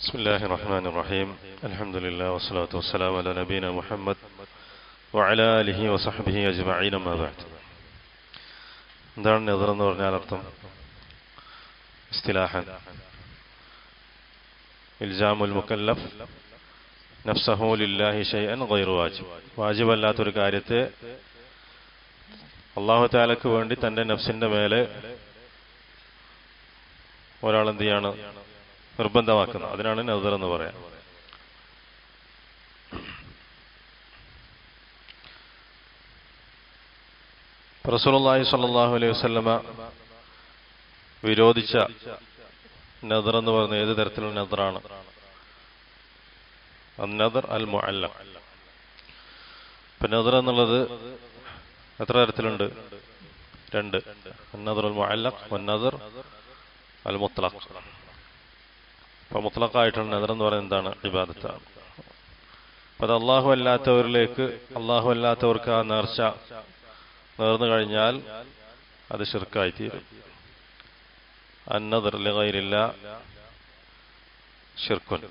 بسم الله الرحمن الرحيم الحمد لله والصلاة والسلام على نبينا محمد وعلى آله وصحبه أجمعين ما بعد. എന്താണ് നദർ എന്ന് പറഞ്ഞാൽ അർത്ഥം? ഇസ്തിലാഹൻ ഇൽസാമുൽ മുകല്ലഫ് നഫ്സഹു ലില്ലാഹി ഷൈഅൻ ഗൈറു വാജിബ്. വാജിബല്ലാത്തൊരു കാര്യത്തെ അല്ലാഹു തആലക്ക് വേണ്ടി തന്റെ നഫ്സിന്റെ മേലെ ഒരാൾ എന്ത് ചെയ്യാണ്? നിർബന്ധമാക്കുന്നത്. അതിനാണ് നദർ എന്ന് പറയാം. റസൂലുള്ളാഹി സ്വല്ലല്ലാഹു അലൈഹി വസല്ലമ വിരോധിച്ച നദർ എന്ന് പറയുന്നത് ഏത് തരത്തിലുള്ള നദറാണ്? അന്നദർ അൽ മുഅല്ലഖ്. ഇപ്പൊ നദർ എന്നുള്ളത് എത്ര തരത്തിലുണ്ട്? രണ്ട്. അന്നദർ അൽ മുഅല്ലഖ് വന്നദർ അൽ മുത്ലഖ്. അപ്പൊ മുത്ലഖായിട്ടുള്ള നദർ എന്ന് പറയുന്നത് എന്താണ്? ഇബാദത്താണ്. അപ്പൊ അത് അല്ലാഹു അല്ലാത്തവർക്ക് ആ നേർച്ച നേർന്നു കഴിഞ്ഞാൽ അത് ശിർക്കായിത്തീരും. അന്നദർ ലിഗൈരില്ലാഹ് ശിർക്കുൻ.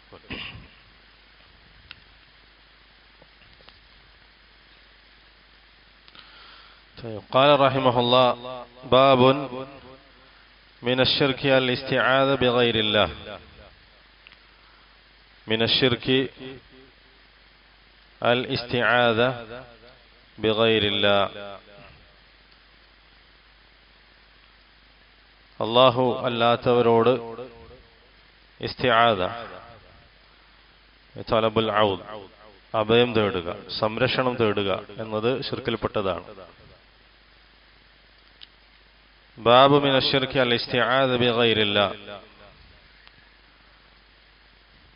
قال رحمه الله باب من الشرك الاستعاذة بغير الله. من الشرك الاستعاذة بغير الله. അല്ലാഹു അല്ലാത്തവരോട് ഇസ്തിആദ തലബുൽ ഔദ് അഭയം തേടുക, സംരക്ഷണം തേടുക എന്നത് ശിർക്കിൽപ്പെട്ടതാണ്. ബാബു മിന ശിർക്കി അൽ ഇസ്തിആദ ബിഗൈരില്ലാഹ്.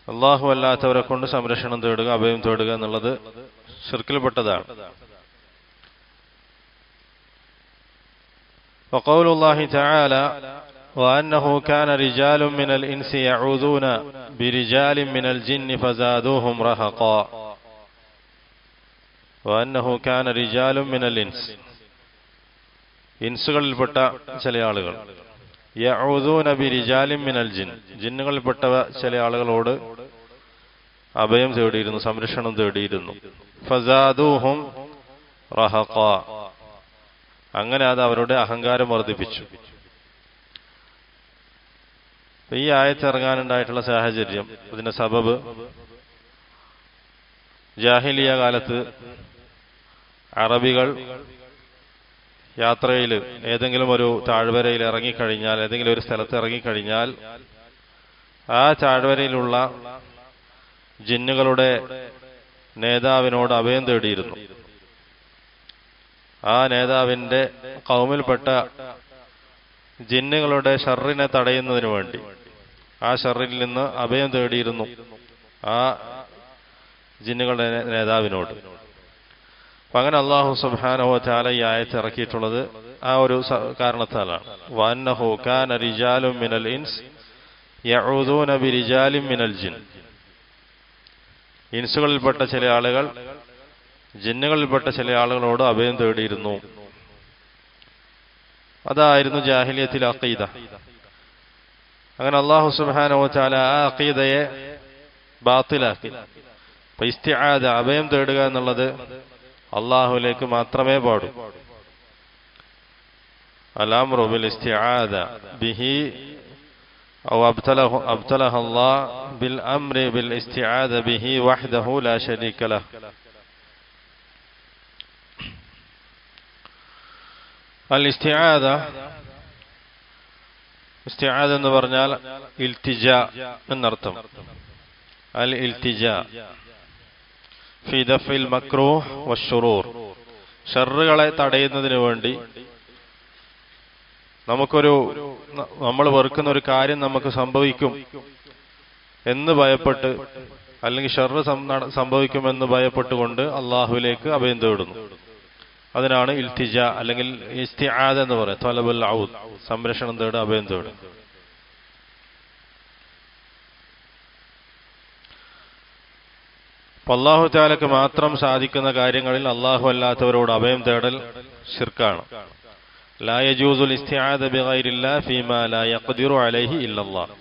അല്ലാഹു അല്ലാത്തവരെ കൊണ്ട് സംരക്ഷണം തേടുക, അഭയം തേടുക എന്നുള്ളത് ശിർക്കിൽപ്പെട്ടതാണ്. وقول الله تعالى وأنه كان رجال من الإنس يعوذون برجال من الجن فزادوهم رهقا. وأنه كان رجال من الإنس. ഇൻസുകളിൽപ്പെട്ട ചില ആളുകൾ യഊദൂന ബിരിജാലിൻ മിനൽ ജിൻ, ജിന്നുകളിൽപ്പെട്ട ചില ആളുകളോട് അഭയം തേടിയിരുന്നു, സംരക്ഷണം തേടിയിരുന്നു. ഫസാദൂഹും റഹഖാ, അങ്ങനെ അത് അവരുടെ അഹങ്കാരം വർദ്ധിപ്പിച്ചു. ഈ ആയത്ത് ഇറങ്ങാനുണ്ടായിട്ടുള്ള സാഹചര്യം, ഇതിന്റെ സബബ്, ജാഹിലിയ കാലത്ത് അറബികൾ യാത്രയിൽ ഏതെങ്കിലും ഒരു താഴ്വരയിൽ ഇറങ്ങിക്കഴിഞ്ഞാൽ, ഏതെങ്കിലും ഒരു സ്ഥലത്ത് ഇറങ്ങിക്കഴിഞ്ഞാൽ ആ താഴ്വരയിലുള്ള ജിന്നുകളുടെ നേതാവിനോട് അഭയം തേടിയിരുന്നു. ആ നേതാവിന്റെ ഖൗമിൽപ്പെട്ട ജിന്നുകളുടെ ഷർറിനെ തടയുന്നതിന് വേണ്ടി ആ ഷർറിൽ നിന്ന് അഭയം തേടിയിരുന്നു ആ ജിന്നുകളുടെ നേതാവിനോട്. അപ്പൊ അങ്ങനെ അല്ലാഹു സുബ്ഹാനഹു വ തആല ഈ ആയത്ത് ഇറക്കിയിട്ടുള്ളത് ആ ഒരു കാരണത്താലാണ്. വഅന്നഹു കാന റിജാലുൻ മിനൽ ഇൻസ് യഊദൂന ബിരിജാലിൻ മിനൽ ജിൻ. ഇൻസുകളിൽപ്പെട്ട ചില ആളുകൾ ജിന്നുകളിൽപ്പെട്ട ചില ആളുകളോട് അഭയം തേടിയിരുന്നു. അതായിരുന്നു ജാഹിലിയത്തിലെ അഖീദ. അങ്ങനെ അല്ലാഹു സുബ്ഹാനഹു വ തആല ആ അഖീദയെ ബാത്തിലാക്കി. അപ്പൊ ഇസ്തിആദ, അഭയം തേടുക എന്നുള്ളത് അല്ലാഹുവിലേക്ക് മാത്രമേ പാടൂ. അൽ-അംറു ബിൽ ഇസ്തിആദ ബിഹി ഔ അബ്തലഹ അല്ലാഹ് ബിൽ അംരി ബിൽ ഇസ്തിആദ ബിഹി വഹ്ദഹു ലാ ശരീക ലഹ്. അൽ ഇസ്തിആദ, ഇസ്തിആദ എന്ന് പറഞ്ഞാൽ ഇൽതിജാ എന്നർത്ഥം. അൽ ഇൽതിജാ ഫി ദഫ്ഇൽ മക്റൂഹ് വശുറൂർ. ഷർറുകളെ തടയുന്നതിന് വേണ്ടി നമ്മൾ വെറുക്കുന്ന ഒരു കാര്യം നമുക്ക് സംഭവിക്കും എന്ന് ഭയപ്പെട്ട്, അല്ലെങ്കിൽ ഷർറ് സംഭവിക്കുമെന്ന് ഭയപ്പെട്ടുകൊണ്ട് അള്ളാഹുവിലേക്ക് അഭയം തേടുന്നു. അതിനാണ് ഇൽതിജ അല്ലെങ്കിൽ ഇസ്തിആദ എന്ന് പറയുന്നത്. തലബുൽ ഔദ്, സംരക്ഷണം തേടുക, അഭയം തേടുക. അല്ലാഹു തആലക്ക് മാത്രം സാധിക്കുന്ന കാര്യങ്ങളിൽ അല്ലാഹു അല്ലാത്തവരോട് അഭയം തേടൽ ശിർക്കാണ്. ലാ യജൂസുൽ ഇസ്തിആദ ബിഗൈരില്ലാഹ് ഫീമാ ലാ യഖ്ദിറു അലൈഹി ഇല്ലല്ലാഹ്.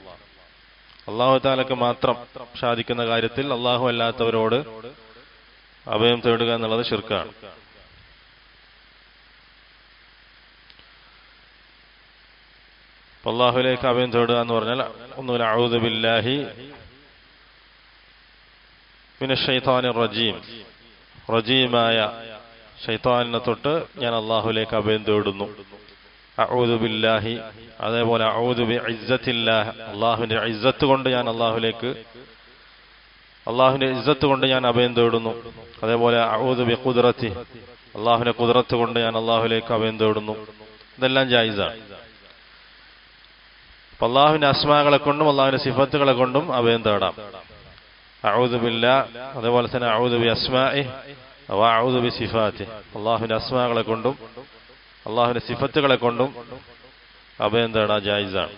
അള്ളാഹു തആലക്ക് മാത്രം സാധിക്കുന്ന കാര്യത്തിൽ അള്ളാഹു അല്ലാത്തവരോട് അഭയം തേടുക എന്നുള്ളത് ശിർക്കാണ്. അള്ളാഹുലേക്ക് അഭയം തേടുക എന്ന് പറഞ്ഞാൽ ഒന്നുമില്ല, അഊദു ബില്ലാഹി മിനശ് ശൈത്വാനിർ റജീം, റജീമായ ശൈത്വാനിനെ തൊട്ട് ഞാൻ അള്ളാഹുലേക്ക് അഭയം തേടുന്നു. അഊദു ബില്ലാഹി, അതേപോലെ അഊദു ബി ഇസ്സത്തില്ലാഹ്, അള്ളാഹുവിന്റെ ഇസ്സത്ത് കൊണ്ട് ഞാൻ അള്ളാഹുവിന്റെ ഇസ്സത്ത് കൊണ്ട് ഞാൻ അഭയം തേടുന്നു. അതേപോലെ അഊദു ബി ഖുദ്റത്തി, അള്ളാഹുവിന്റെ ഖുദ്റത്ത് കൊണ്ട് ഞാൻ അള്ളാഹുലേക്ക് അഭയം തേടുന്നു. ഇതെല്ലാം ജായിസാണ്. അപ്പൊ അള്ളാഹുവിന്റെ അസ്മാകളെ കൊണ്ടും അള്ളാഹുവിന്റെ സിഫത്തുകളെ കൊണ്ടും അഭയം തേടാം. അഊദു ബില്ലാഹ്, അതേപോലെ തന്നെ അഊദു ബി അസ്മാഇഹി വ അഊദു ബി സിഫാത്തിഹി, അള്ളാഹുവിന്റെ അസ്മാകളെ കൊണ്ടും അള്ളാഹുവിന്റെ സിഫത്തുകളെ കൊണ്ടും അഭയം തേടാൻ ജായിസാണ്.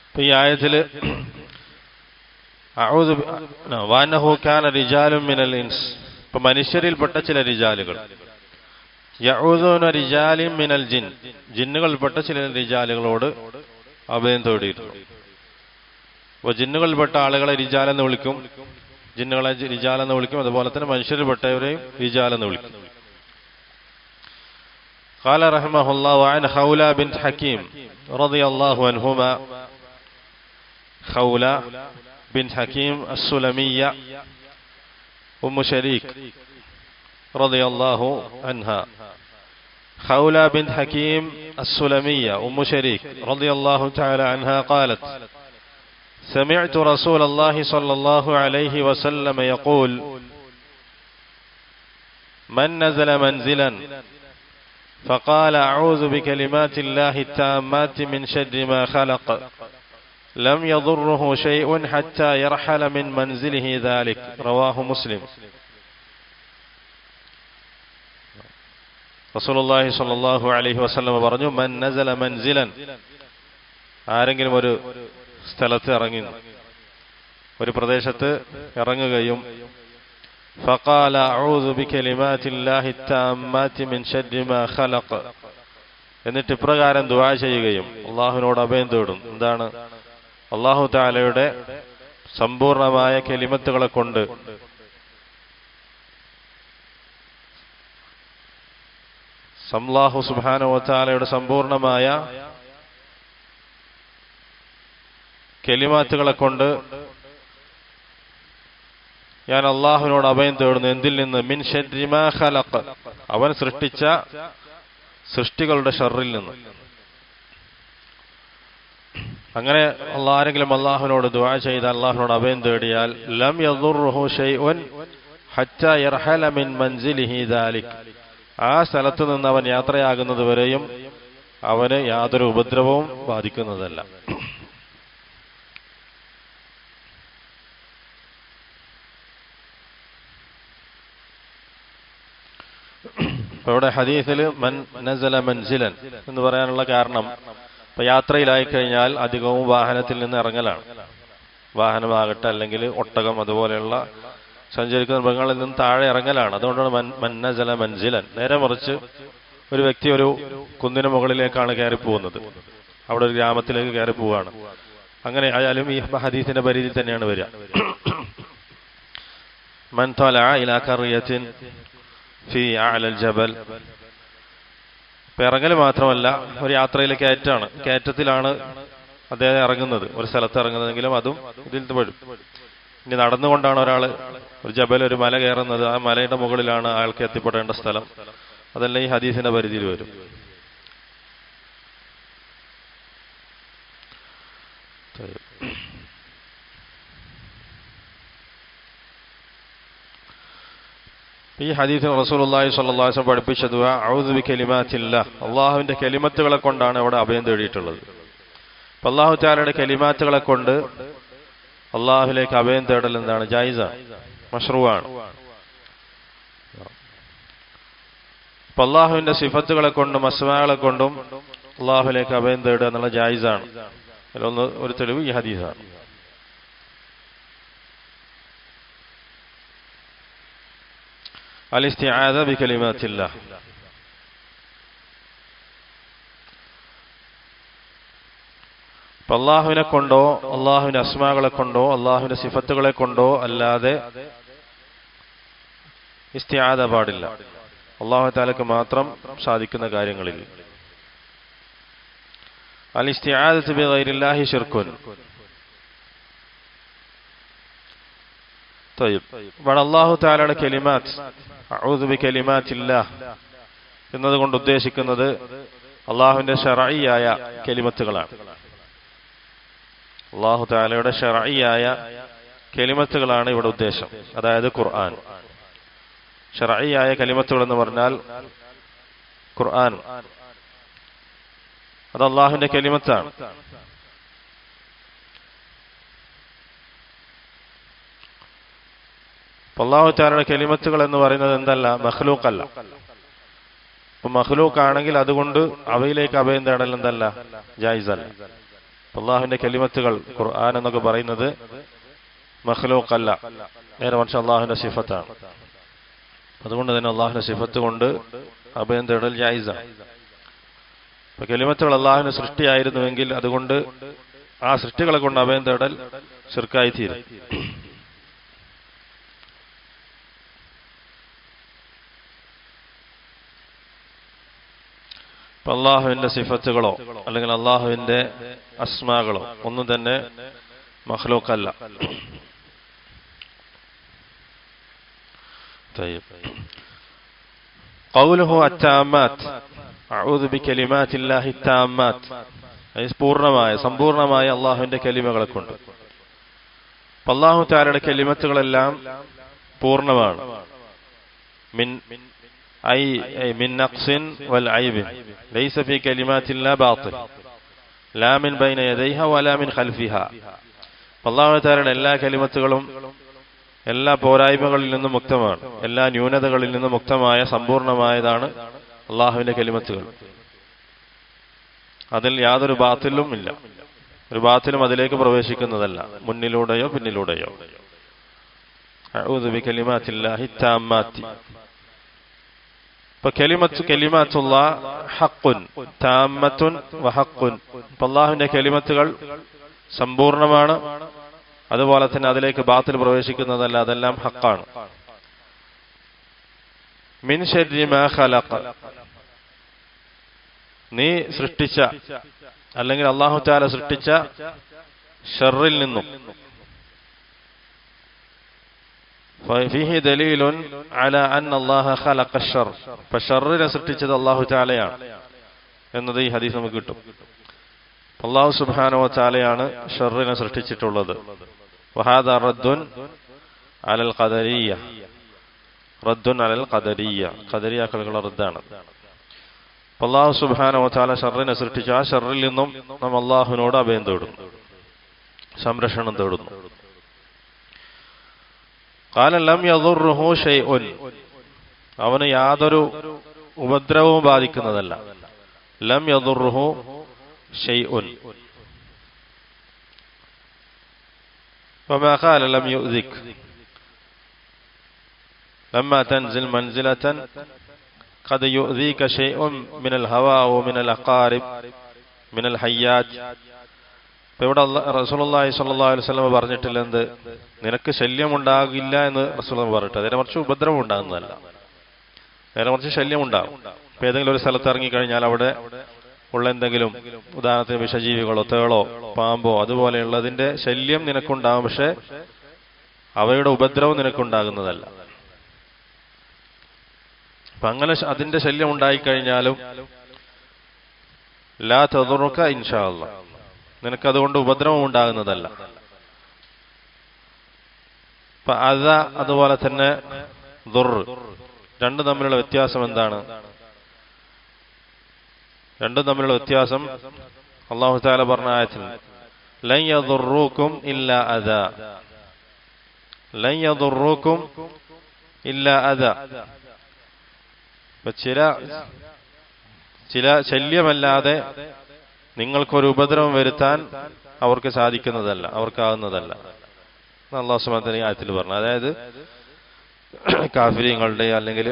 ഇപ്പൊ ഈ ആയത്തില് വഅന്നഹു കാന റിജാലുൻ മിനൽ ഇൻസ്, ഇപ്പൊ മനുഷ്യരിൽപ്പെട്ട ചില റിജാലുകൾ, യഊദൂന റിജാലിൻ മിനൽ ജിൻ, ജിന്നുകൾപ്പെട്ട ചില റിജാലുകളോട് അഭയം തേടിയിരുന്നു. അപ്പൊ ജിന്നുകൾപ്പെട്ട ആളുകളെ റിജാലെന്ന് വിളിക്കും, ജിന്നുകളെ റിജാലെന്ന് വിളിക്കും, അതുപോലെ തന്നെ മനുഷ്യരിൽപ്പെട്ടവരെയും റിജാലെന്ന് വിളിക്കും. قال رحمه الله وعن خولة بنت حكيم رضي الله عنهما، خولة بنت حكيم السلمية أم شريك رضي الله عنها، خولة بنت حكيم السلمية أم شريك رضي الله تعالى عنها قالت: سمعت رسول الله صلى الله عليه وسلم يقول: من نزل منزلا فقال أعوذ بكلمات الله التامات من شر ما خلق لم يضره شيء حتى يرحل من منزله ذلك. رواه مسلم. റസൂലുള്ളാഹി സ്വല്ലല്ലാഹു അലൈഹി വസല്ലം പറഞ്ഞു: മൻ നസല മൻസിലൻ, ആരെങ്കിലും ഒരു സ്ഥലത്ത് ഇറങ്ങി, ഒരു പ്രദേശത്ത് ഇറങ്ങുകയും ഫഖാല അഊദു ബികലിമാത്തില്ലാഹി തമ്മാതി മിൻ ശർരി മാ ഖലഖ, എന്നിട്ട് ഇപ്രകാരം ദുആ ചെയ്യുകയും അള്ളാഹുവിനോട് അഭയം തേടും. എന്താണ്? അള്ളാഹു തആലയുടെ സമ്പൂർണമായ കലിമത്തുകളെ കൊണ്ട്, അല്ലാഹു സുബ്ഹാനഹു വ തആലയുടെ സമ്പൂർണമായ കലിമാത്തുകളെ കൊണ്ട് ഞാൻ അള്ളാഹുവിനോട് അഭയം തേടുന്നു. എന്തിൽ നിന്ന്? മിൻ ശർരി മാ ഖലഖ, അവൻ സൃഷ്ടിച്ച സൃഷ്ടികളുടെ ഷർറിൽ നിന്ന്. അങ്ങനെ ആരെങ്കിലും അള്ളാഹുവിനോട് ദുആ ചെയ്താൽ, അള്ളാഹുവിനോട് അഭയം തേടിയാൽ, ലം യദുർറുഹു ശൈഉൻ ഹത്താ യർഹല മിൻ മൻസിലിഹി ദാലിക്, ആ സ്ഥലത്ത് നിന്ന് അവൻ യാത്രയാകുന്നത് വരെയും അവന് യാതൊരു ഉപദ്രവവും ബാധിക്കുന്നതല്ല. ഇവിടെ ഹദീസിൽ മൻ നസല മൻസിലൻ എന്ന് പറയാനുള്ള കാരണം, ഇപ്പൊ യാത്രയിലായി കഴിഞ്ഞാൽ അധികവും വാഹനത്തിൽ നിന്ന് ഇറങ്ങലാണ്. വാഹനമാകട്ടെ, അല്ലെങ്കിൽ ഒട്ടകം, അതുപോലെയുള്ള സഞ്ചരിക്കുന്ന മൃഗങ്ങളിൽ നിന്ന് താഴെ ഇറങ്ങലാണ്. അതുകൊണ്ടാണ് മൻ നസല മൻസിലൻ. നേരെ മറിച്ച് ഒരു വ്യക്തി ഒരു കുന്നിന് മുകളിലേക്കാണ് കയറി പോകുന്നത്, അവിടെ ഒരു ഗ്രാമത്തിലേക്ക് കയറി പോവുകയാണ്. അങ്ങനെ ആയാലും ഈ ഹദീസിന്റെ പരിധി തന്നെയാണ് വരിക. മൻ തലഅ ഇലാ ഖറിയത്തിൻ ഫീ അഅലൽ ജബൽ, ഇറങ്ങൽ മാത്രമല്ല, ഒരു യാത്രയിലെ കയറ്റാണ്, കയറ്റത്തിലാണ് അദ്ദേഹം ഇറങ്ങുന്നത്, ഒരു സ്ഥലത്ത് ഇറങ്ങുന്നതെങ്കിലും അതും ഇതിൽ പെടും. ഇനി നടന്നുകൊണ്ടാണ് ഒരാൾ ഒരു ജബൽ, ഒരു മല കയറുന്നത്, ആ മലയുടെ മുകളിലാണ് അയാൾക്ക് എത്തിപ്പെടേണ്ട സ്ഥലം, അതെല്ലാം ഈ ഹദീസിന്റെ പരിധിയിൽ വരും. ഈ ഹദീസിൽ റസൂലുള്ളാഹി സ്വല്ലല്ലാഹു അലൈഹി വസല്ലം പഠിപ്പിച്ച ദുആ അഊദു ബികലിമാത്തില്ലാഹ്, അള്ളാഹുവിന്റെ കലിമത്തുകളെ കൊണ്ടാണ് അവിടെ അഭയം തേടിയിട്ടുള്ളത്. അപ്പൊ അള്ളാഹു തആലയുടെ കലിമാത്തുകളെ കൊണ്ട് അള്ളാഹുവിലേക്ക് അഭയം തേടൽ എന്താണ്? ജായിസാണ്, മശ്റൂആണ്. അപ്പൊ അള്ളാഹുവിന്റെ സിഫത്തുകളെ കൊണ്ടും അസ്മാകളെ കൊണ്ടും അള്ളാഹുവിലേക്ക് അഭയം തേടുക എന്നുള്ള ജായിസാണ്. അതിലൊന്ന് ഒരു തെളിവ് ഈ ഹദീസാണ്. അള്ളാഹുവിനെ കൊണ്ടോ അള്ളാഹുവിന്റെ അസ്മാകളെ കൊണ്ടോ അള്ളാഹുവിന്റെ സിഫത്തുകളെ കൊണ്ടോ അല്ലാതെ ഇസ്തിആദ പാടില്ല. അള്ളാഹു തആലക്ക് മാത്രം സാധിക്കുന്ന കാര്യങ്ങളിൽ. അൽ ഇസ്തിആദതു ബിഗൈരില്ലാഹി ശിർക്കുൻ. ഇവിടെ അള്ളാഹു തആലയുടെ കലിമാത്ത് അഊദു ബികലിമാത്തില്ലാഹ് എന്നതുകൊണ്ട് ഉദ്ദേശിക്കുന്നത് അള്ളാഹുവിന്റെ ശർഈയായ കലിമത്തുകളാണ്. അള്ളാഹു തആലയുടെ ശർഈയായ കലിമത്തുകളാണ് ഇവിടെ ഉദ്ദേശം. അതായത് ഖുർആൻ. ശർഈയായ കലിമത്തുകൾ എന്ന് പറഞ്ഞാൽ ഖുർആൻ, അത് അള്ളാഹുവിന്റെ കലിമത്താണ്. അള്ളാഹു തആലയുടെ കലിമത്തുകൾ എന്ന് പറയുന്നത് എന്തല്ല, മഖ്ലൂഖല്ല. അപ്പൊ മഖ്ലൂഖ് ആണെങ്കിൽ അതുകൊണ്ട് അവയിലേക്ക് അഭയം തേടൽ എന്തല്ല, ജായിസല്ല. അള്ളാഹുവിന്റെ കലിമത്തുകൾ ഖുർആൻ എന്നൊക്കെ പറയുന്നത് മഖ്ലൂഖല്ല, നേരെ മറിച്ച് അള്ളാഹുവിന്റെ സിഫത്താണ്. അതുകൊണ്ട് തന്നെ അള്ളാഹുവിന്റെ സിഫത്ത് കൊണ്ട് അഭയം തേടൽ ജായിസാണ്. അപ്പൊ കലിമത്തുകൾ അള്ളാഹുവിന്റെ സൃഷ്ടിയായിരുന്നുവെങ്കിൽ അതുകൊണ്ട് ആ സൃഷ്ടികളെ കൊണ്ട് അഭയം തേടൽ ശിർക്കായി തീരും. അള്ളാഹുവിന്റെ സിഫത്തുകളോ അല്ലെങ്കിൽ അള്ളാഹുവിന്റെ അസ്മാകളോ ഒന്നും തന്നെ മഖ്ലൂഖല്ല. ഖൗലുഹു അത്താമാത്ത് അഊദു ബികലിമാത്തില്ലാഹി താമാത്ത്, പൂർണ്ണമായ സമ്പൂർണമായ അള്ളാഹുവിന്റെ കലിമകളെ കൊണ്ട്. അള്ളാഹു തആലയുടെ കലിമത്തുകളെല്ലാം പൂർണ്ണമാണ്. മിൻ നഖ്സിൻ വൽ ഐബിൻ ലൈസ ഫീ കലിമാത്തില്ലാ ബാത്തിൽ ലാ മിൻ ബൈന യദൈഹാ വലാ മിൻ ഖൽഫിഹാ. അള്ളാഹു തആലയുടെ എല്ലാ കലിമത്തുകളും എല്ലാ പോരായ്മകളിൽ നിന്നും മുക്തമാണ്, എല്ലാ ന്യൂനതകളിൽ നിന്നും മുക്തമായ സമ്പൂർണമായതാണ് അള്ളാഹുവിന്റെ കലിമത്തുകൾ. അതിൽ യാതൊരു ബാത്തിലും ഇല്ല, ഒരു ബാത്തിലും അതിലേക്ക് പ്രവേശിക്കുന്നതല്ല, മുന്നിലൂടെയോ പിന്നിലൂടെയോ. അഊദു ബികലിമാത്തില്ലാഹി താമ്മാത്തി. ഇപ്പൊ കലിമാത്തുല്ലാഹ് ഹഖ്ഖുൻ താമ്മത്തുൻ വഹഖ്ഖുൻ. അള്ളാഹുവിന്റെ കലിമത്തുകൾ സമ്പൂർണമാണ്, അതുപോലെ തന്നെ അതിലേക്ക് ബാത്തിൽ പ്രവേശിക്കുന്നതല്ല, അതെല്ലാം ഹഖാണ്. മിൻ ശർരി മാ ഖലഖ, നീ സൃഷ്ടിച്ച അല്ലെങ്കിൽ അല്ലാഹു തആല സൃഷ്ടിച്ച ഷർറിൽ നിന്നും. ഫീഹി ദലീലുൻ അലാ അന്ന അല്ലാഹ ഖലഖ അശ്ശർ. ഷർറിനെ സൃഷ്ടിച്ചത് അല്ലാഹു തആലയാണ് എന്നത് ഈ ഹദീസ് നമുക്ക് കിട്ടും. അല്ലാഹു സുബ്ഹാനഹു വ തആലയാണ് ഷർറിനെ സൃഷ്ടിച്ചിട്ടുള്ളത്. വഹാദാ റദ്ദുൻ അലൽ ഖദരിയ്യ, റദ്ദുൻ അലൽ ഖദരിയ്യ, ഖദരിയ്യകളുടെ റദ്ദാണ്. അല്ലാഹു സുബ്ഹാനഹു വ തആല ഷർറിനെ സൃഷ്ടിച്ചു. ആ ഷർറിൽ നിന്നും നാം അല്ലാഹുവിനോട് അഭയം തേടുന്നു, സംരക്ഷണം തേടുന്നു. ഖാല ലം യദുർറുഹു ഷൈഉൻ, അവന് യാതൊരു ഉപദ്രവവും ബാധിക്കുന്നതല്ല. ലം യദുർറുഹു ഷൈഉൻ. وما قال لم يؤذك لما تنزل منزلة قد يؤذيك شيء من الهواء ومن الأقارب من الحيات. ഇവിടെ റസൂലുള്ളാഹി സ്വല്ലല്ലാഹു അലൈഹി വസല്ലം പറഞ്ഞിട്ടില്ല എന്ത്, നിനക്ക് ശല്യം ഉണ്ടാകില്ല എന്ന് റസൂലുള്ളാഹി പറഞ്ഞിട്ട്. നേരെ മറിച്ച് ഉപദ്രവം ഉണ്ടാകുന്നതല്ല, നേരെ മറിച്ച് ശല്യം ഉണ്ടാകും. ഇപ്പൊ ഏതെങ്കിലും ഒരു സ്ഥലത്ത് ഇറങ്ങിക്കഴിഞ്ഞാൽ അവിടെ ഉള്ള എന്തെങ്കിലും, ഉദാഹരണത്തിന് വിഷജീവികളോ തേളോ പാമ്പോ അതുപോലെയുള്ളതിന്റെ ശല്യം നിനക്കുണ്ടാകും, പക്ഷെ അവയുടെ ഉപദ്രവം നിനക്കുണ്ടാകുന്നതല്ല. അപ്പൊ അങ്ങനെ അതിന്റെ ശല്യം ഉണ്ടായിക്കഴിഞ്ഞാലും ലാ തദുറുക ഇൻഷാ അല്ലാഹ്, നിനക്കതുകൊണ്ട് ഉപദ്രവം ഉണ്ടാകുന്നതല്ല. അപ്പൊ അതുപോലെ തന്നെ ദുർ, രണ്ടും തമ്മിലുള്ള വ്യത്യാസം എന്താണ്? രണ്ടും തമ്മിലുള്ള വ്യത്യാസം അല്ലാഹു തആല പറഞ്ഞ ആയത്തിൽ ലൻ യദുറൂകും ഇല്ലാ അദാ, ലൻ യദുറൂകും ഇല്ലാ അദാ. ചില ശല്യമല്ലാതെ നിങ്ങൾക്കൊരു ഉപദ്രവം വരുത്താൻ അവർക്ക് സാധിക്കുന്നതല്ല, അവർക്കാകുന്നതല്ല. അല്ലാഹു സുബ്ഹാനഹു വ തആല ഈ ആയത്തിൽ പറഞ്ഞു. അതായത് കാഫിരീങ്ങളുടെ അല്ലെങ്കിൽ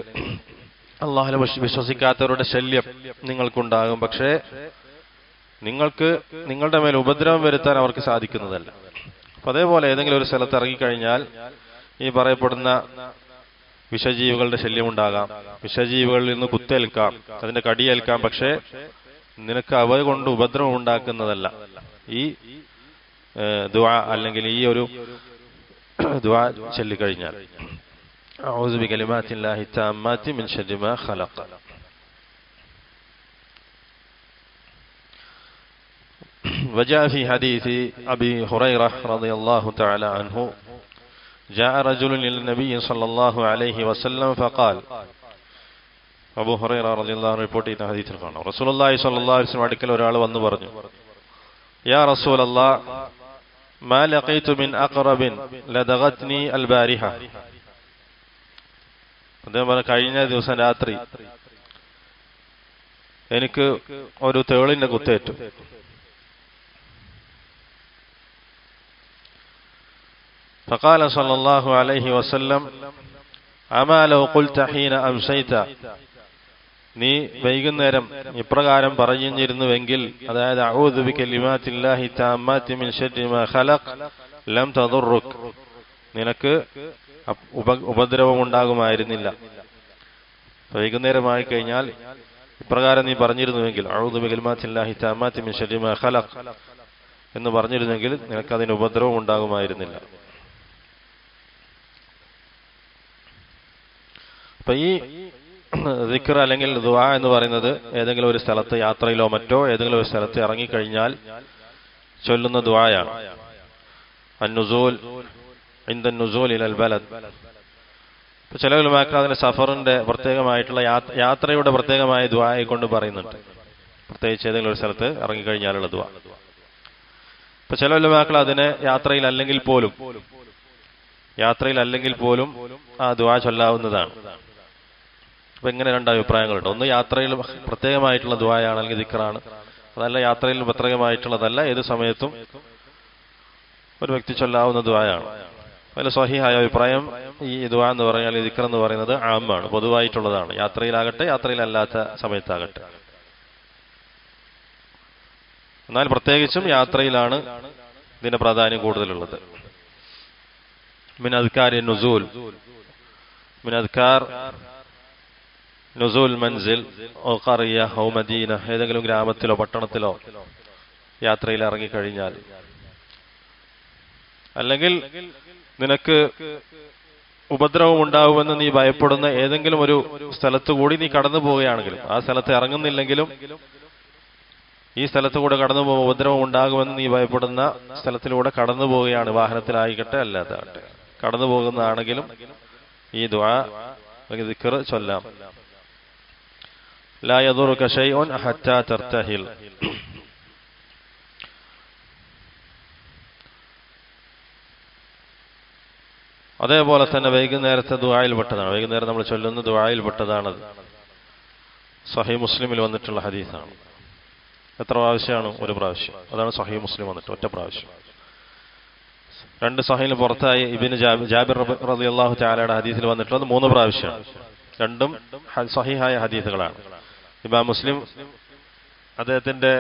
അല്ലാഹുവിനെ വിശ്വസിക്കാത്തവരുടെ ശല്യം നിങ്ങൾക്കുണ്ടാകും, പക്ഷേ നിങ്ങൾക്ക് നിങ്ങളുടെ മേൽ ഉപദ്രവം വരുത്താൻ അവർക്ക് സാധിക്കുന്നതല്ല. അപ്പൊ അതേപോലെ ഏതെങ്കിലും ഒരു സ്ഥലത്ത് ഇറങ്ങിക്കഴിഞ്ഞാൽ ഈ പറയപ്പെടുന്ന വിഷജീവികളുടെ ശല്യമുണ്ടാകാം, വിഷജീവികളിൽ നിന്ന് കുത്തേൽക്കാം, അതിന്റെ കടിയേൽക്കാം. പക്ഷേ നിനക്ക് അവ കൊണ്ട് ഉപദ്രവം ഉണ്ടാക്കുന്നതല്ല ഈ ദുആ, അല്ലെങ്കിൽ ഈ ഒരു ദുആ ചൊല്ലിക്കഴിഞ്ഞാൽ. അഊദു ബികലിമാത്തില്ലാഹി തമ്മാത്തി മിൻ ശർരി മാ ഖലഖ. وجاء في حديث أبي هريرة رضي الله تعالى عنه جاء رجل إلى النبي صلى الله عليه وسلم فقال. അബൂ ഹുറൈറ റളിയല്ലാഹു അൻഹു റിപ്പോർട്ട് ചെയ്യുന്ന ഹദീസിൽ കാണാം, റസൂലുള്ളാഹി സ്വല്ലല്ലാഹു അലൈഹി വസല്ലം അടുക്കൽ ഒരാൾ വന്നു പറഞ്ഞു, യാ റസൂലല്ലാഹ് മാ ലഖീതു മിൻ അഖറബിൻ ലദഗത്നി അൽബാരിഹ. അദ്ദേഹം പറഞ്ഞു, കഴിഞ്ഞ ദിവസം രാത്രി എനിക്ക് ഒരു തേളിന്റെ കുത്തേറ്റു. فقال صلى الله عليه وسلم أما لو قلت حين أمسيت, നീ വൈകുന്നേരം ഇപ്രകാരം പറഞ്ഞിരുന്നുവെങ്കിൽ, അതായത് അഊദു ബികലിമാത്തില്ലാഹി തമ്മാത്തി മിൻ ശർരി മാ ഖലഖ ലം തദുറുക്, നിനക്ക് ഉപദ്രവം ഉണ്ടാകുമായിരുന്നില്ല. വൈകുന്നേരമായി കഴിഞ്ഞാൽ ഇപ്രകാരം നീ പറഞ്ഞിരുന്നുവെങ്കിൽ, അഊദു ബികലിമാത്തില്ലാഹി തമ്മാത്തി മിൻ ശർരി മാ ഖലഖ എന്ന് പറഞ്ഞിരുന്നെങ്കിൽ നിനക്കതിന് ഉപദ്രവം ഉണ്ടാകുമായിരുന്നില്ല. അപ്പൊ ഈ ദിക്ർ അല്ലെങ്കിൽ ദുആ എന്ന് പറയുന്നത് ഏതെങ്കിലും ഒരു സ്ഥലത്ത് യാത്രയിലോ മറ്റോ ഏതെങ്കിലും ഒരു സ്ഥലത്ത് ഇറങ്ങിക്കഴിഞ്ഞാൽ ചൊല്ലുന്ന ദുആയാണ്. അന്നുസൂൽ ഇൻദ നുസൂൽ ഇലൽ ബലദ്. ചില ഉലമാക്കൾ അതിന് സഫറിന്റെ പ്രത്യേകമായിട്ടുള്ള യാത്രയുടെ പ്രത്യേകമായ ദുആയെ കൊണ്ട് പറയുന്നുണ്ട്, പ്രത്യേകിച്ച് ഏതെങ്കിലും ഒരു സ്ഥലത്ത് ഇറങ്ങിക്കഴിഞ്ഞാലുള്ള ദുആ. ഇപ്പൊ ചില ഉലമാക്കൾ അതിനെ യാത്രയിൽ അല്ലെങ്കിൽ പോലും ആ ദുആ ചൊല്ലാവുന്നതാണ്. അപ്പൊ ഇങ്ങനെ രണ്ട് അഭിപ്രായങ്ങളുണ്ട്. ഒന്ന്, യാത്രയിൽ പ്രത്യേകമായിട്ടുള്ള ദുആയാണെങ്കിൽ ദിക്റാണ്, അതല്ല യാത്രയിൽ പ്രത്യേകമായിട്ടുള്ളതല്ല, ഏത് സമയത്തും ഒരു വ്യക്തി ചൊല്ലാവുന്ന ദുആയാണ്. അതിൽ സ്വഹീഹായ അഭിപ്രായം ഈ ദുആ എന്ന് പറഞ്ഞാൽ, ഈ ദിക്ർ എന്ന് പറയുന്നത് ആമാണ്, പൊതുവായിട്ടുള്ളതാണ്, യാത്രയിലാകട്ടെ യാത്രയിലല്ലാത്ത സമയത്താകട്ടെ. എന്നാൽ പ്രത്യേകിച്ചും യാത്രയിലാണ് ഇതിന്റെ പ്രാധാന്യം കൂടുതലുള്ളത്. മിൻ അദ്കാരി നുസൂൽ, മിൻ അദ്കാർ നുസൂൽ മൻസിൽ ഓ ഖറിയ ഓ മദീന, ഏതെങ്കിലും ഗ്രാമത്തിലോ പട്ടണത്തിലോ യാത്രയിൽ ഇറങ്ങിക്കഴിഞ്ഞാൽ, അല്ലെങ്കിൽ നിനക്ക് ഉപദ്രവം ഉണ്ടാവുമെന്ന് നീ ഭയപ്പെടുന്ന ഏതെങ്കിലും ഒരു സ്ഥലത്തു കൂടി നീ കടന്നു പോവുകയാണെങ്കിലും, ആ സ്ഥലത്ത് ഇറങ്ങുന്നില്ലെങ്കിലും ഈ സ്ഥലത്ത് കൂടെ കടന്നു പോകുമ്പോൾ ഉപദ്രവം ഉണ്ടാകുമെന്ന് നീ ഭയപ്പെടുന്ന സ്ഥലത്തിലൂടെ കടന്നു പോവുകയാണ്, വാഹനത്തിലായിക്കട്ടെ അല്ലാതാകട്ടെ, കടന്നു പോകുന്നതാണെങ്കിലും ഈ ദുആ അല്ലെങ്കിൽ ദിക്ർ ചൊല്ലാം. ലാ യദുറുക ശൈഉൻ ഹത്താ തർതഹിൽ. അതേപോലെ തന്നെ വൈകുന്നേരത്തെ ദുആയിൽപ്പെട്ടതാണ്, വൈകുന്നേരം നമ്മൾ ചൊല്ലുന്ന ദുആയിൽപ്പെട്ടതാണത്. സഹീഹ് മുസ്ലിമിൽ വന്നിട്ടുള്ള ഹദീസാണ്. എത്ര പ്രാവശ്യമാണ്? ഒരു പ്രാവശ്യം. അതാണ് സഹീഹ് മുസ്ലിം വന്നിട്ട് ഒറ്റ പ്രാവശ്യം. രണ്ട് സഹീഹിന് പുറത്തായി ഇബ്നു ജാബിർ റളിയല്ലാഹു തആലയുടെ ഹദീസിൽ വന്നിട്ടുള്ളത് 3 പ്രാവശ്യമാണ്. രണ്ടും സഹീഹായ ഹദീസുകളാണ്. ഇമാം മുസ്ലിം അദ്ദേഹത്തിന്റെ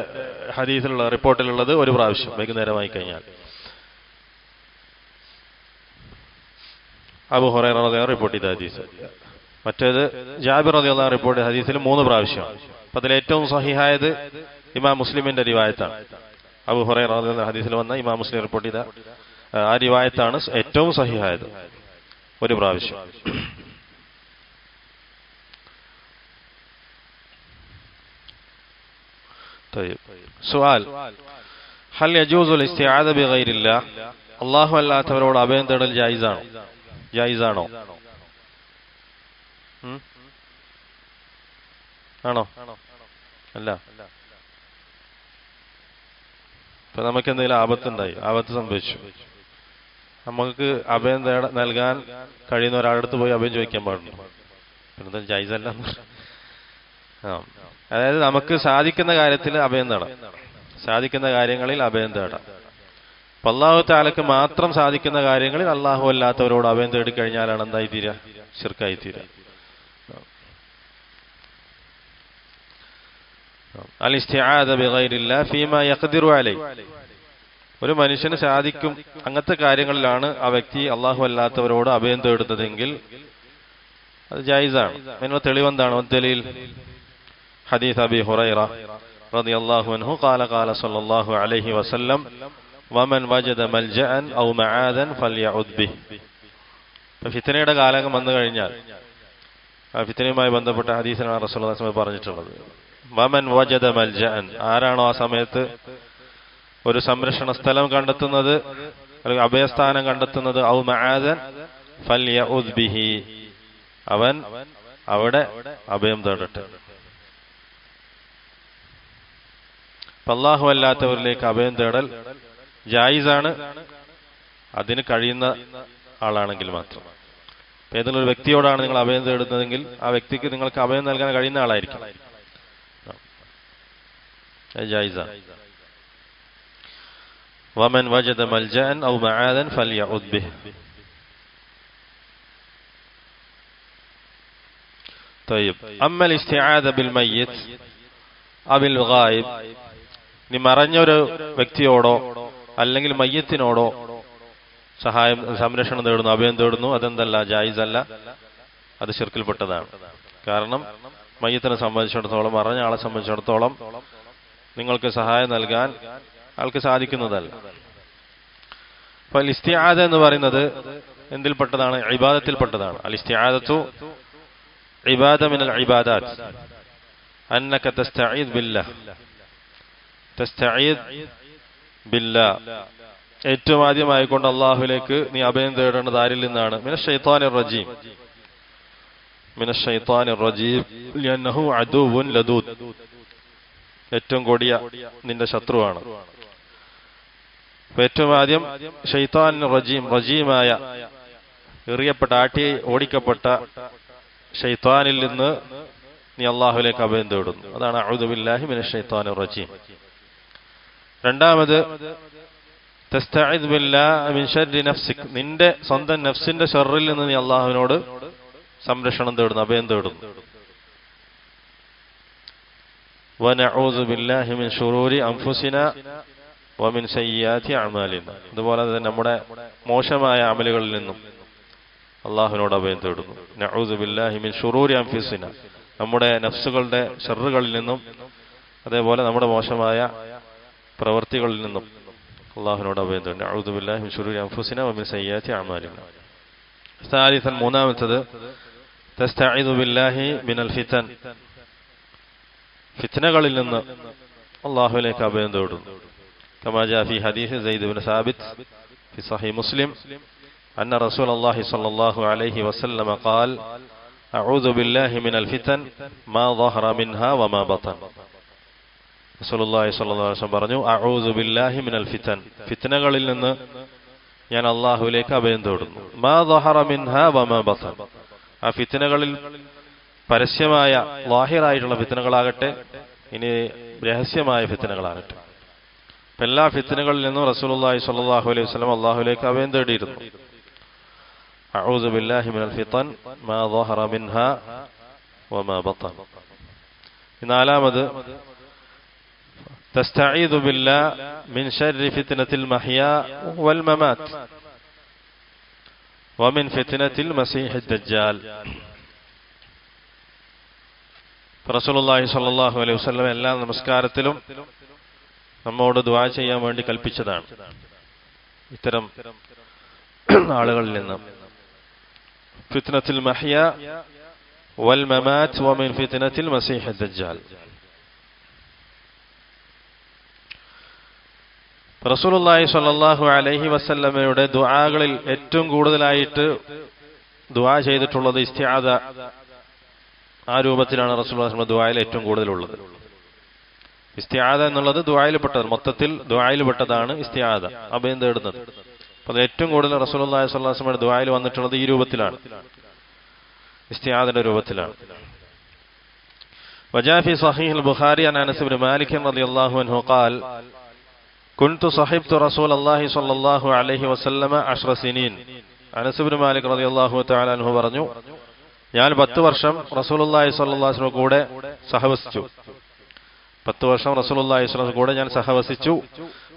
ഹദീസിലുള്ള റിപ്പോർട്ടിലുള്ളത് 1 പ്രാവശ്യം വൈകുന്നേരമായി കഴിഞ്ഞാൽ. അബൂ ഹുറൈറ റളിയല്ലാഹു റിപ്പോർട്ട് ചെയ്ത ഹദീസ്. മറ്റേത് ജാബിർ റളിയല്ലാഹു റിപ്പോർട്ട് ചെയ്ത ഹദീസിൽ 3 പ്രാവശ്യം. അപ്പൊ അതിൽ ഏറ്റവും സഹീഹായത് ഇമാം മുസ്ലിമിന്റെ റിവായത്താണ്. അബൂ ഹുറൈറ റളിയല്ലാഹു ഹദീസിൽ വന്ന ഇമാം മുസ്ലിം റിപ്പോർട്ട് ചെയ്ത ആ റിവായത്താണ് ഏറ്റവും സഹീഹായത്, 1 പ്രാവശ്യം. സുആൽ, ഹൽ യജൂസുൽ ഇസ്തിആദ ബിഗൈരില്ലാഹ്, അല്ലാഹു അല്ലാത്തവരോട് അഭയം തേടൽ ജായിസാണോ? ആണോ? അല്ല. ഇപ്പൊ നമുക്ക് എന്തെങ്കിലും ആപത്ത് സംഭവിച്ചു, നമുക്ക് അഭയം നൽകാൻ കഴിയുന്ന ഒരാളടുത്ത് പോയി അഭയം ചോദിക്കാൻ പാടുണ്ടോ? പിന്നെ ജായിസല്ല. അതായത് നമുക്ക് സാധിക്കുന്ന കാര്യത്തിൽ അഭയം തേടാം, സാധിക്കുന്ന കാര്യങ്ങളിൽ അഭയം തേടാം. അപ്പൊ അല്ലാഹു തആലക്ക് മാത്രം സാധിക്കുന്ന കാര്യങ്ങളിൽ അല്ലാഹു അല്ലാത്തവരോട് അഭയം തേടി കഴിഞ്ഞാലാണ് എന്തായി തീരുക? ശിർക്കായി തീരുക. അൽ-ഇസ്തിആദ ബിഗൈരില്ലാ ഫീമാ യഖ്ദിറു അലൈഹി. ഒരു മനുഷ്യന് സാധിക്കും അങ്ങനത്തെ കാര്യങ്ങളിലാണ് ആ വ്യക്തി അല്ലാഹു അല്ലാത്തവരോട് അഭയം തേടുന്നതെങ്കിൽ അത് ജായിസാണ്. അതിനുള്ള തെളിവെന്താണ്? ദലീൽ ഹദീസ് അബീ ഹുറൈറ റളിയല്ലാഹു അൻഹു ഖാല ഖാല സല്ലല്ലാഹു അലൈഹി വസല്ലം വമൻ വജദ മൽജഅൻ ഔ മആദൻ ഫൽയഉദ് ബിഹി. ഫിത്നയുടെ കാലം വന്നു കഴിഞ്ഞാൽ ആ ഫിത്നയുമായി ബന്ധപ്പെട്ട ഹദീസിലാണ് റസൂലുള്ളാഹി സ്വല്ലല്ലാഹു അലൈഹി വസല്ലം പറഞ്ഞിട്ടുള്ളത്. വമൻ വജദ മൽജഅൻ, ആരാണോ ആ സമയത്ത് ഒരു സംരക്ഷണ സ്ഥലം കണ്ടെത്തുന്നത്, അല്ലെങ്കിൽ അഭയസ്ഥാനം കണ്ടെത്തുന്നത്, ഔ മആദൻ ഫൽയഉദ് ബിഹി, അവൻ അവിടെ അഭയം തേടട്ടെ. അല്ലാഹു അല്ലാത്തവരിലേക്ക് അഭയം തേടൽ ജായിസാണ്, അതിന് കഴിയുന്ന ആളാണെങ്കിൽ മാത്രം. ഏതെങ്കിലും ഒരു വ്യക്തിയോടാണ് നിങ്ങൾ അഭയം തേടുന്നതെങ്കിൽ ആ വ്യക്തിക്ക് നിങ്ങൾക്ക് അഭയം നൽകാൻ കഴിയുന്ന ആളായിരിക്കും, ജായിസാണ്. വമൻ വജദ മൽജഅൻ ഔ മആദൻ ഫൽയഉദ് ബിഹി. طيب اما الاستعاذة بالميت او الغائب, നീ മറഞ്ഞൊരു വ്യക്തിയോടോ അല്ലെങ്കിൽ മയ്യത്തിനോടോ സഹായം സംരക്ഷണം തേടുന്നു, അഭയം തേടുന്നു, അതെന്തല്ല, ജായിസല്ല, അത് ശിർക്കിൽപ്പെട്ടതാണ്. കാരണം മയ്യത്തിനെ സംബന്ധിച്ചിടത്തോളം, മറഞ്ഞ ആളെ സംബന്ധിച്ചിടത്തോളം നിങ്ങൾക്ക് സഹായം നൽകാൻ ആൾക്ക് സാധിക്കുന്നതല്ല. അപ്പോൾ ഇസ്തിആദ എന്ന് പറയുന്നത് എന്തിൽപ്പെട്ടതാണ്? ഇബാദത്തിൽപ്പെട്ടതാണ്. അൽ ഇസ്തിആദത്തു ഇബാദ മിനൽ ഇബാദാത്ത്. അന്നക തസ്തഈദ് ബില്ലാഹ്, തസ്തഈദ് ബില്ലാഹ്, ഏറ്റവും ആദ്യമായിക്കൊണ്ട് അല്ലാഹുവിലേക്ക് നീ അഭയം തേടേണ്ടത് ആരിൽ നിന്നാണ്? മിനശ് ശൈത്വാനിർ റജീം, മിനശ് ശൈത്വാനിർ റജീം ലിഅന്നഹു അദുവുൻ ലദൂദ്, ഏറ്റവും കൊടിയ നിന്റെ ശത്രുവാണ്. ഏറ്റവും ആദ്യം ശൈത്താൻ റജീം, റജീമായ എറിയപ്പെട്ട, ആട്ടി ഓടിക്കപ്പെട്ട ശൈത്താനിൽ നിന്ന് നീ അല്ലാഹുവിലേക്ക് അഭയം തേടുന്നു. അതാണ് അഊദു ബില്ലാഹി മിനശ് ശൈത്വാനിർ റജീം. രണ്ടാമത് തസ്തഈദ് ബില്ലാഹി മിൻ ശർരി നഫ്സിക്, നിന്റെ സ്വന്തം നഫ്സിന്റെ ശർറിൽ നിന്ന് നീ അല്ലാഹുവിനോട് സംരക്ഷണം തേടുന്നു, അഭയം തേടുന്നു. വനഊദു ബില്ലാഹി മിൻ ശുറൂരി അൻഫുസിനാ വമിൻ സയ്യിആതി അഅ്മാലിനാ, അതുപോലെ തന്നെ നമ്മുടെ മോശമായ അമലുകളിൽ നിന്നും അല്ലാഹുവിനോട് അഭയം തേടുന്നു. നഊദു ബില്ലാഹി മിൻ ശുറൂരി അൻഫുസിനാ, നമ്മുടെ നഫ്സുകളുടെ ശർറുകളിൽ നിന്നും അതേപോലെ നമ്മുടെ മോശമായ പ്രവൃത്തികളിൽ നിന്നും അല്ലാഹുവിനോട് അഭയം തേടുന്നു. നഊദു ബില്ലാഹി മിൻ ശുറൂരി അൻഫുസിനാ വമിൻ സയ്യിആതി അഅ്മാലിനാ. സാലിസൻ, മൂന്നാമത്തേത് തസ്തഈദു ബില്ലാഹി മിനൽ ഫിതൻ, ഫിത്നകളിൽ നിന്ന് അല്ലാഹുവിലേക്ക് അഭയം തേടുന്നു. كما جاء في حديث زيد بن ثابت في صحيح مسلم أن رسول الله صلى الله عليه وسلم قال أعوذ بالله من الفتن ما ظهر منها وما بطن. رسول الله صلى الله عليه وسلم പറഞ്ഞു, أعوذ بالله من الفتن, ഫിത്നകളിൽ നിന്ന് ഞാൻ അല്ലാഹുവിലേക്ക് അഭയം തേടുന്നു. മാ ظهر منها وما بطن, ആ ഫിത്നകളിൽ പരസ്യമായ ലാഹിറായിട്ടുള്ള ഫിത്നകളാകട്ടെ, ഇനി രഹസ്യമായ ഫിത്നകളാകട്ടെ, എല്ലാ ഫിത്നകളിൽ നിന്നും റസൂലുള്ളാഹി സ്വല്ലല്ലാഹു അലൈഹി വസല്ലം അല്ലാഹുവിലേക്ക് അഭയം തേടിയിരുന്നു. അഊദു ബില്ലാഹി മിനൽ ഫിതൻ മാ ظهر منها وما بطن. നാലാമത് തസ്തഈദു ബില്ലാഹി മിൻ ശർരി ഫിത്നത്തിൽ മഹ്യാ വൽ മമാത് വമിൻ ഫിത്നത്തിൽ മസീഹിദ് ദജ്ജാൽ. റസൂലുള്ളാഹി സ്വല്ലല്ലാഹു അലൈഹി വസല്ലം എല്ലാ നമസ്കാരത്തിലും നമ്മോട് ദുആ ചെയ്യാൻ വേണ്ടി കൽപ്പിച്ചതാണ് ഇത്തരം ആളുകളിൽ നിന്ന്. ഫിത്നത്തുൽ മഹ്യാ വൽ മമാത് വമിൻ ഫിത്നത്തിൽ മസീഹിദ് ദജ്ജാൽ. റസൂലുള്ളാഹി സ്വല്ലല്ലാഹു അലൈഹി വസല്ലമയുടെ ദുആകളിൽ ഏറ്റവും കൂടുതലായിട്ട് ദുആ ചെയ്തിട്ടുള്ളത് ഇസ്തിആദ, ആ രൂപത്തിലാണ് റസൂലുള്ളാഹി സ്വല്ലല്ലാഹു അലൈഹി വസല്ലം ദുആയിൽ ഏറ്റവും കൂടുതലുള്ളത്. ഇസ്തിആദ എന്നുള്ളത് ദുആയിൽ പെട്ടത്, മൊത്തത്തിൽ ദുആയിൽ പെട്ടതാണ് ഇസ്തിആദ, അഭയം തേടുന്നത്. അപ്പോൾ അത് ഏറ്റവും കൂടുതൽ റസൂലുള്ളാഹി സ്വല്ലല്ലാഹു അലൈഹി വസല്ലം ദുആയിൽ വന്നിട്ടുള്ളത് ഈ രൂപത്തിലാണ്, ഇസ്തിആദയുടെ രൂപത്തിലാണ്. وجاء في صحيح البخاري عن انس بن مالك رضي الله عنه قال كنت صحبت رسول الله صلى الله عليه وسلم 10 سنين. അനസ് ഇബ്നു മാലിക് റളിയല്ലാഹു തആല അൻഹു പറഞ്ഞു, ഞാൻ 10 വർഷം റസൂലുള്ളാഹി സ്വല്ലല്ലാഹു അലൈഹി വസല്ലം കൂടെ സഹവസിച്ചു. 10 വർഷം റസൂലുള്ളാഹി സ്വല്ലല്ലാഹു അലൈഹി വസല്ലം കൂടെ ഞാൻ സഹവസിച്ചു.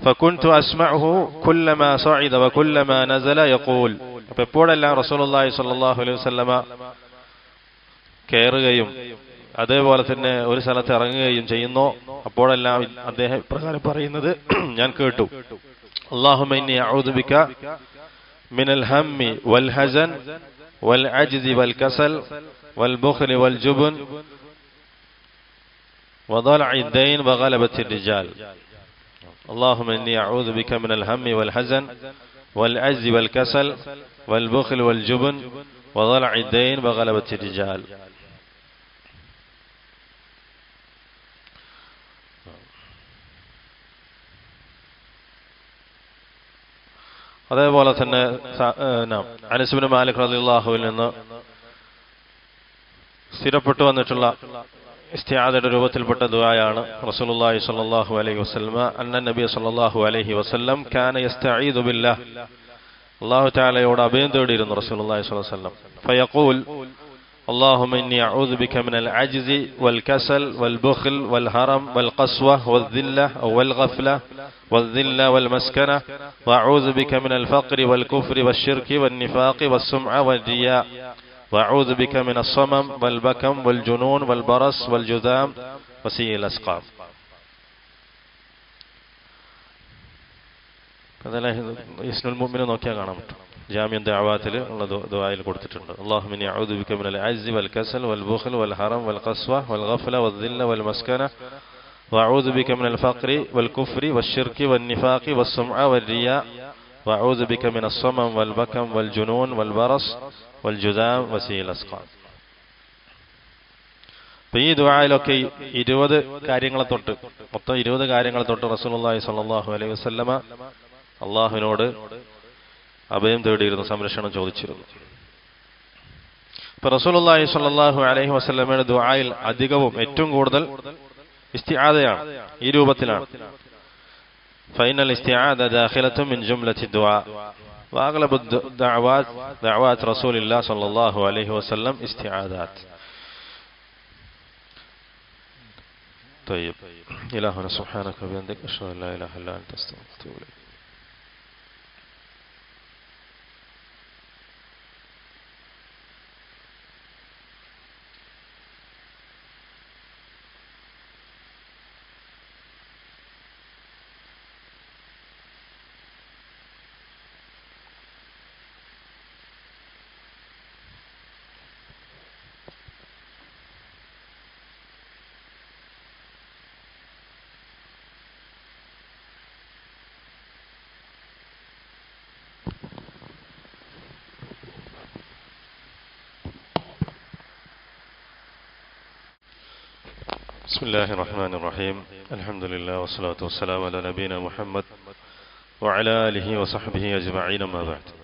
ഫകുൻതു അസ്മഉഹു കുല്ലമാ സഅദ വകുല്ലമാ നസല യഖൂൽ. അപ്പോൾ എപ്പോഴെല്ലാം റസൂലുള്ളാഹി സ്വല്ലല്ലാഹു അലൈഹി വസല്ലമ കയറുകയും അതേപോലെ തന്നെ ഒരു സ്ഥലത്ത് ഇറങ്ങുകയും ചെയ്യുന്നു, അപ്പോഴെല്ലാം അദ്ദേഹം പ്രകാരം പറയുന്നത് ഞാൻ കേട്ടു. അല്ലാഹുമ്മ ഇന്നി അഊദു ബിക മിനൽ ഹമ്മി വൽ ഹസൻ വൽ അജ്സി വൽ കസൽ വൽ ബുഖ്ലി വൽ ജുബ്ൻ വദലഇ الدين وغلبة الرجال. اللهم إني أعوذ بك من الهم والحزن والعجز والكسل والبخل والجبن وضلع الدين وغلبة الرجال. അതേപോലെ തന്നെ അനസ് ഇബ്നു മാലിക് റളിയല്ലാഹുവിൽ നിന്ന് സ്ഥിരപ്പെട്ടു വന്നിട്ടുള്ള ഇസ്തിആദയുടെ രൂപത്തിൽപ്പെട്ട ദുആയാണ് റസൂലുള്ളാഹി സ്വല്ലല്ലാഹു അലൈഹി വസല്ലം അന്ന നബി സ്വല്ലല്ലാഹു അലൈഹി വസല്ലം കാന യസ്തഈദു ബില്ലാഹ്. അല്ലാഹു തആലയോട് അഭയം തേടിയിരുന്നു റസൂലുള്ളാഹി സ്വല്ലല്ലാഹു അലൈഹി വസല്ലം. ഫയഖൂൽ اللهم إني أعوذ بك من العجز والكسل والبخل والهرم والقسوة والذلة والغفلة والذلة والمسكنة وأعوذ بك من الفقر والكفر والشرك والنفاق والسمعة والرياء وأعوذ بك من الصمم والبكم والجنون والبرص والجذام وسيء الأسقام. ഇസ്നുൽ മുഅ്മിൻ നോക്കിയാൽ കാണാൻ പറ്റും. ജാമിഅ ദഅവാത്തിൽ ഉള്ള ദുആയിൽ കൊടുത്തിട്ടുണ്ട്. അല്ലാഹുമ്മ ഇന്നി അഊദു ബിക മിനൽ അജ്സി വൽ കസൽ വൽ ബുഖൽ വൽ ഹറം വൽ ഖസ്വ വൽ ഗഫല വൽ ദില്ല വൽ മസ്കന വഅഊദു ബിക മിനൽ ഫഖ്രി വൽ കുഫ്രി വശിർകി വൻ നിഫാഖി വസ്സുംഅ വൽ റിയാ വഅഊദു ബിക മിനസ് സമം വൽ ബകം വൽ ജുനൂൻ വൽ ബറസ് വൽ ജുദാം വസീൽ അസ്ഖാം. ഈ ദുആയിലൊക്കെ 20 കാര്യങ്ങളെ തൊട്ട് മൊത്തം 20 കാര്യങ്ങളെ തൊട്ട് റസൂലുള്ളാഹി സ്വല്ലല്ലാഹു അലൈഹി വസല്ലമ അള്ളാഹുവിനോട് അഭയം തേടിയിരുന്നു, സംരക്ഷണം ചോദിച്ചിരുന്നു. ഇപ്പൊ റസൂലുള്ളാഹി സ്വല്ലല്ലാഹു അലൈഹി വസല്ലമയുടെ ദുആയിൽ അധികവും ഏറ്റവും കൂടുതൽ ഇസ്തിആദയാണ്, ഈ രൂപത്തിലാണ്. ഫൈനൽ ഇസ്തിആദ ദാഖിലത്തുൻ മിൻ ജുംലത്തി ദുആ വഅഗ്ലബു ദഅവാത് റസൂലില്ലാഹി സ്വല്ലല്ലാഹു അലൈഹി വസല്ലം ഇസ്തിആദാത്ത്. طيب إلهنا سبحانك وبحمدك أشهد أن لا إله إلا أنت أستغفرك وأتوب إليك. بسم الله الرحمن الرحيم. الحمد لله والصلاة والسلام على نبينا محمد وعلى آله وصحبه أجمعين. ما بعد.